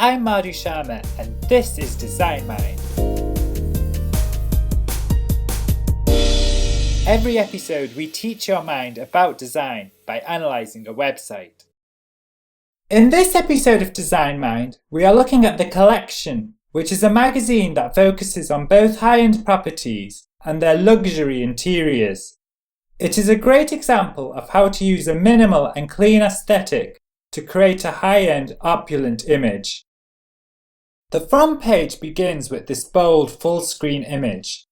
I'm Madhu Sharma and this is Design Mind. Every episode we teach your mind about design by analysing a website. In this episode of Design Mind, we are looking at The Collection, which is a magazine that focuses on both high-end properties and their luxury interiors. It is a great example of how to use a minimal and clean aesthetic to create a high-end, opulent image. The front page begins with this bold full-screen image.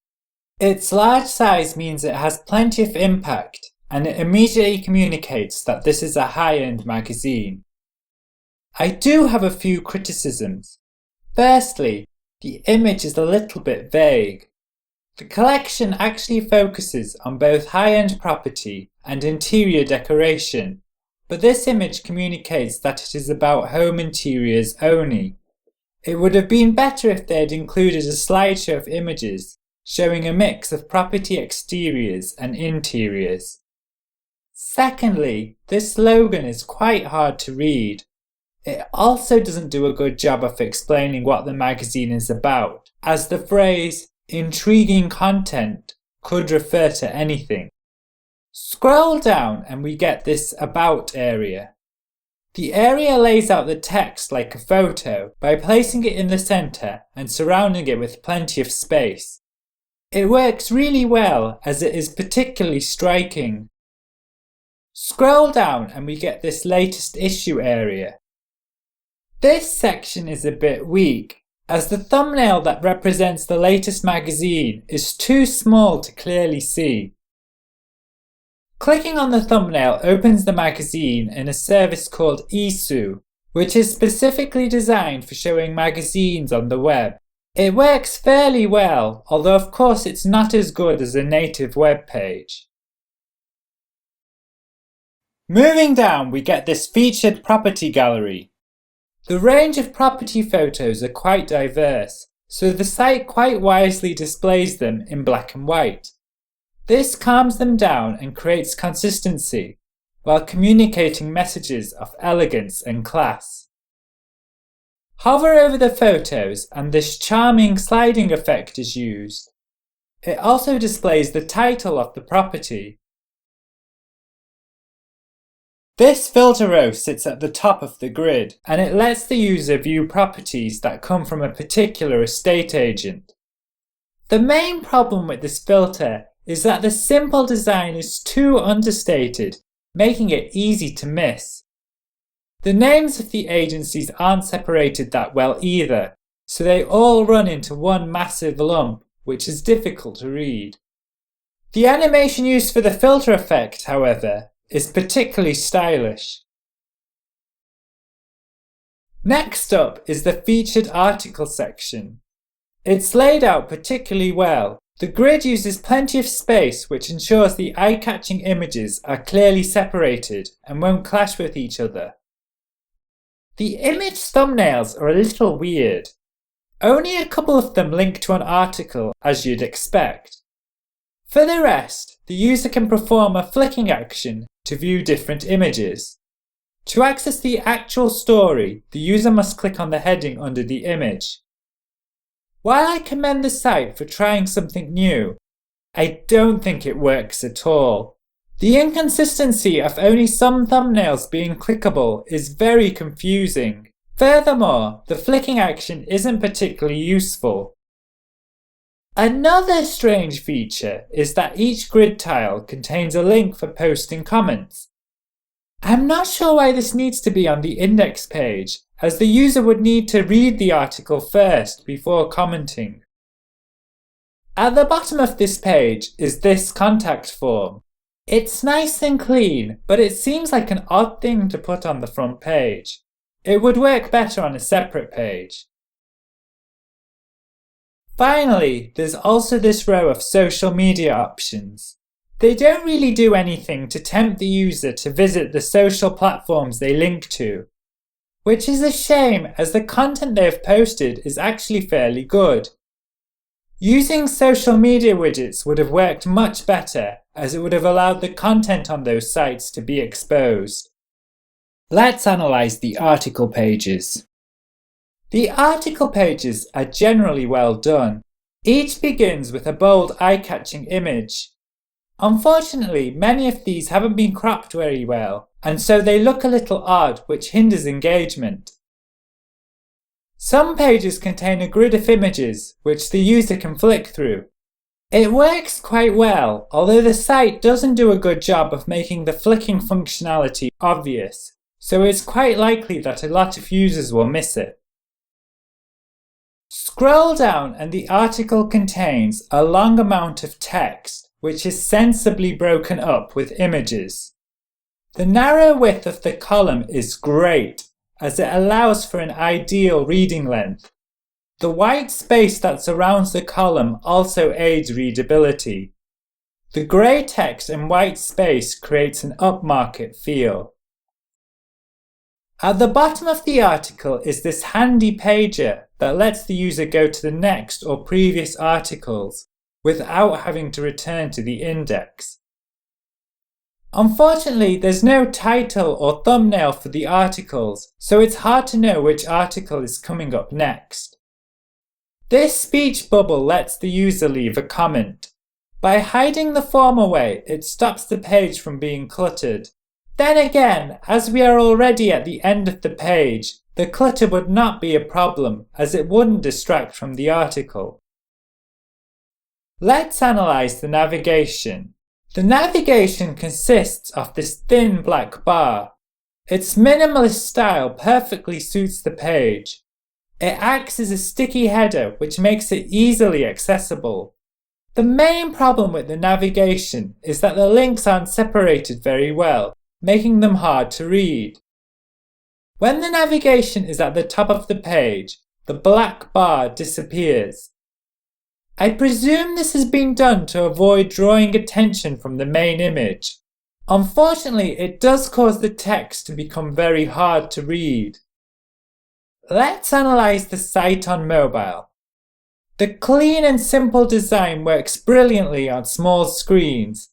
Its large size means it has plenty of impact, and it immediately communicates that this is a high-end magazine. I do have a few criticisms. Firstly, the image is a little bit vague. The collection actually focuses on both high-end property and interior decoration, but this image communicates that it is about home interiors only. It would have been better if they had included a slideshow of images showing a mix of property exteriors and interiors. Secondly, this slogan is quite hard to read. It also doesn't do a good job of explaining what the magazine is about, as the phrase intriguing content could refer to anything. Scroll down and we get this About area. The area lays out the text like a photo by placing it in the centre and surrounding it with plenty of space. It works really well as it is particularly striking. Scroll down and we get this latest issue area. This section is a bit weak, as the thumbnail that represents the latest magazine is too small to clearly see. Clicking on the thumbnail opens the magazine in a service called Isu, which is specifically designed for showing magazines on the web. It works fairly well, although of course it's not as good as a native web page. Moving down, we get this featured property gallery. The range of property photos are quite diverse, so the site quite wisely displays them in black and white. This calms them down and creates consistency, while communicating messages of elegance and class. Hover over the photos and this charming sliding effect is used. It also displays the title of the property. This filter row sits at the top of the grid, and it lets the user view properties that come from a particular estate agent. The main problem with this filter is that the simple design is too understated, making it easy to miss. The names of the agencies aren't separated that well either, so they all run into one massive lump, which is difficult to read. The animation used for the filter effect, however, is particularly stylish. Next up is the featured article section. It's laid out particularly well. The grid uses plenty of space, which ensures the eye-catching images are clearly separated and won't clash with each other. The image thumbnails are a little weird. Only a couple of them link to an article, as you'd expect. For the rest, the user can perform a flicking action to view different images. To access the actual story, the user must click on the heading under the image. While I commend the site for trying something new, I don't think it works at all. The inconsistency of only some thumbnails being clickable is very confusing. Furthermore, the flicking action isn't particularly useful. Another strange feature is that each grid tile contains a link for posting comments. I'm not sure why this needs to be on the index page, as the user would need to read the article first before commenting. At the bottom of this page is this contact form. It's nice and clean, but it seems like an odd thing to put on the front page. It would work better on a separate page. Finally, there's also this row of social media options. They don't really do anything to tempt the user to visit the social platforms they link to, which is a shame as the content they have posted is actually fairly good. Using social media widgets would have worked much better, as it would have allowed the content on those sites to be exposed. Let's analyse the article pages. The article pages are generally well done. Each begins with a bold, eye-catching image. Unfortunately, many of these haven't been cropped very well, and so they look a little odd, which hinders engagement. Some pages contain a grid of images, which the user can flick through. It works quite well, although the site doesn't do a good job of making the flicking functionality obvious, so it's quite likely that a lot of users will miss it. Scroll down and the article contains a long amount of text, which is sensibly broken up with images. The narrow width of the column is great, as it allows for an ideal reading length. The white space that surrounds the column also aids readability. The grey text and white space creates an upmarket feel. At the bottom of the article is this handy pager that lets the user go to the next or previous articles without having to return to the index. Unfortunately, there's no title or thumbnail for the articles, so it's hard to know which article is coming up next. This speech bubble lets the user leave a comment. By hiding the form away, it stops the page from being cluttered. Then again, as we are already at the end of the page, the clutter would not be a problem, as it wouldn't distract from the article. Let's analyze the navigation. The navigation consists of this thin black bar. Its minimalist style perfectly suits the page. It acts as a sticky header which makes it easily accessible. The main problem with the navigation is that the links aren't separated very well, making them hard to read. When the navigation is at the top of the page, the black bar disappears. I presume this has been done to avoid drawing attention from the main image. Unfortunately, it does cause the text to become very hard to read. Let's analyze the site on mobile. The clean and simple design works brilliantly on small screens.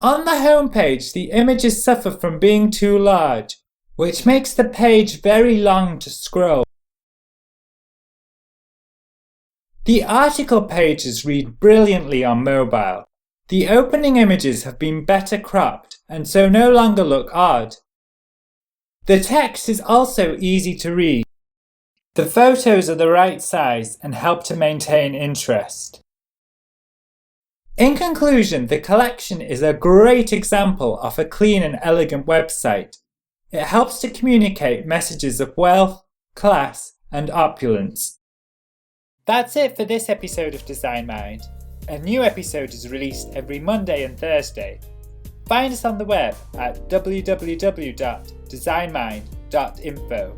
On the home page, the images suffer from being too large, which makes the page very long to scroll. The article pages read brilliantly on mobile. The opening images have been better cropped and so no longer look odd. The text is also easy to read. The photos are the right size and help to maintain interest. In conclusion, the collection is a great example of a clean and elegant website. It helps to communicate messages of wealth, class, and opulence. That's it for this episode of Design Mind. A new episode is released every Monday and Thursday. Find us on the web at www.designmind.info.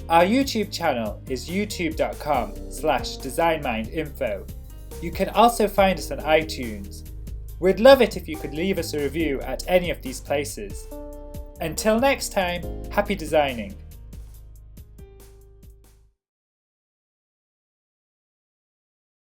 Our YouTube channel is youtube.com/designmindinfo. You can also find us on iTunes. We'd love it if you could leave us a review at any of these places. Until next time, happy designing!